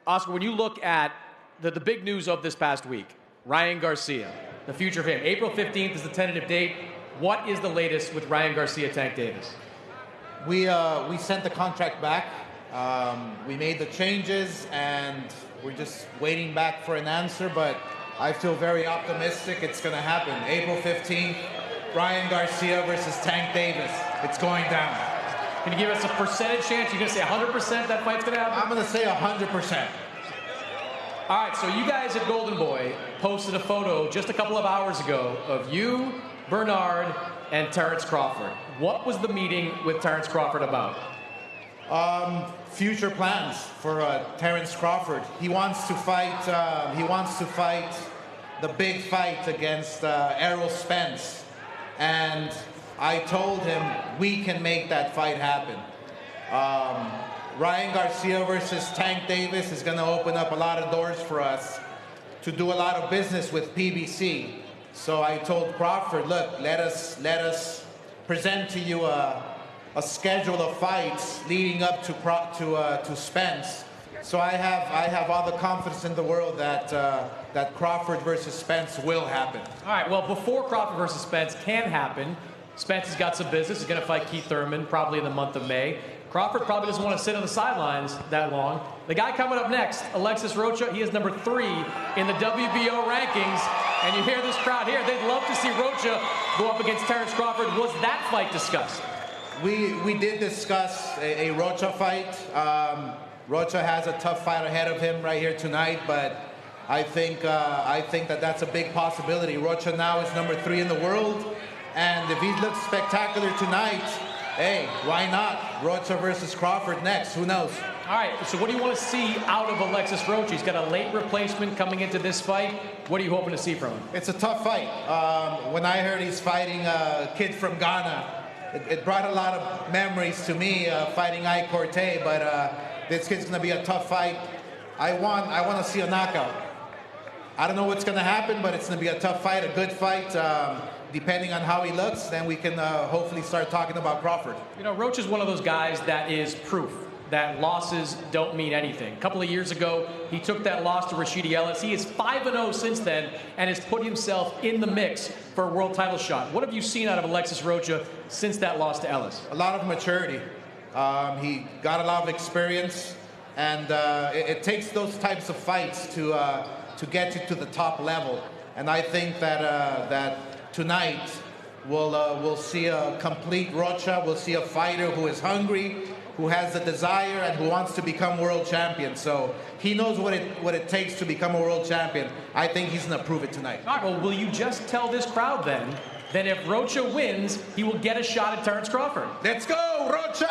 Oscar, when you look at the big news of this past week, Ryan Garcia, the future of him. April 15th is the tentative date. What is the latest with Ryan Garcia-Tank Davis? We sent the contract back. We made the changes, and we're just waiting back for an answer, but I feel very optimistic it's going to happen. April 15th, Ryan Garcia versus Tank Davis. It's going down. Can you give us a percentage chance? You're going to say 100% that fight's going to happen? I'm going to say 100%. All right, so you guys at Golden Boy posted a photo just a couple of hours ago of you, Bernard, and Terence Crawford. What was the meeting with Terence Crawford about? Future plans for Terence Crawford. He wants to fight. The big fight against Errol Spence, and I told him we can make that fight happen. Ryan Garcia versus Tank Davis is going to open up a lot of doors for us to do a lot of business with PBC. So I told Crawford, look, let us present to you a schedule of fights leading up to Spence. So I have all the confidence in the world that Crawford versus Spence will happen. All right. Well, before Crawford versus Spence can happen, Spence has got some business. He's going to fight Keith Thurman probably in the month of May. Crawford probably doesn't want to sit on the sidelines that long. The guy coming up next, Alexis Rocha, he is number 3 in the WBO rankings. And you hear this crowd here. They'd love to see Rocha go up against Terence Crawford. Was that fight discussed? We did discuss a Rocha fight. Rocha has a tough fight ahead of him right here tonight, but I think that that's a big possibility. Rocha now is number 3 in the world, and if he looks spectacular tonight, hey, why not? Rocha versus Crawford next. Who knows? All right, so what do you want to see out of Alexis Rocha? He's got a late replacement coming into this fight. What are you hoping to see from him? It's a tough fight. When I heard he's fighting a kid from Ghana, it brought a lot of memories to me, fighting Ike Corte, but this kid's going to be a tough fight. I want to see a knockout. I don't know what's going to happen, but it's going to be a tough fight, a good fight. Depending on how he looks, then we can hopefully start talking about Crawford. You know, Roach is one of those guys that is proof that losses don't mean anything. A couple of years ago, he took that loss to Rashidi Ellis. He is 5-0 since then and has put himself in the mix for a world title shot. What have you seen out of Alexis Rocha since that loss to Ellis? A lot of maturity. He got a lot of experience, and it takes those types of fights to get you to the top level. And I think that tonight we'll see a complete Rocha. We'll see a fighter who is hungry, who has the desire, and who wants to become world champion. So he knows what it takes to become a world champion. I think he's going to prove it tonight. All right, well, will you just tell this crowd then that if Rocha wins, he will get a shot at Terence Crawford? Let's go, Rocha!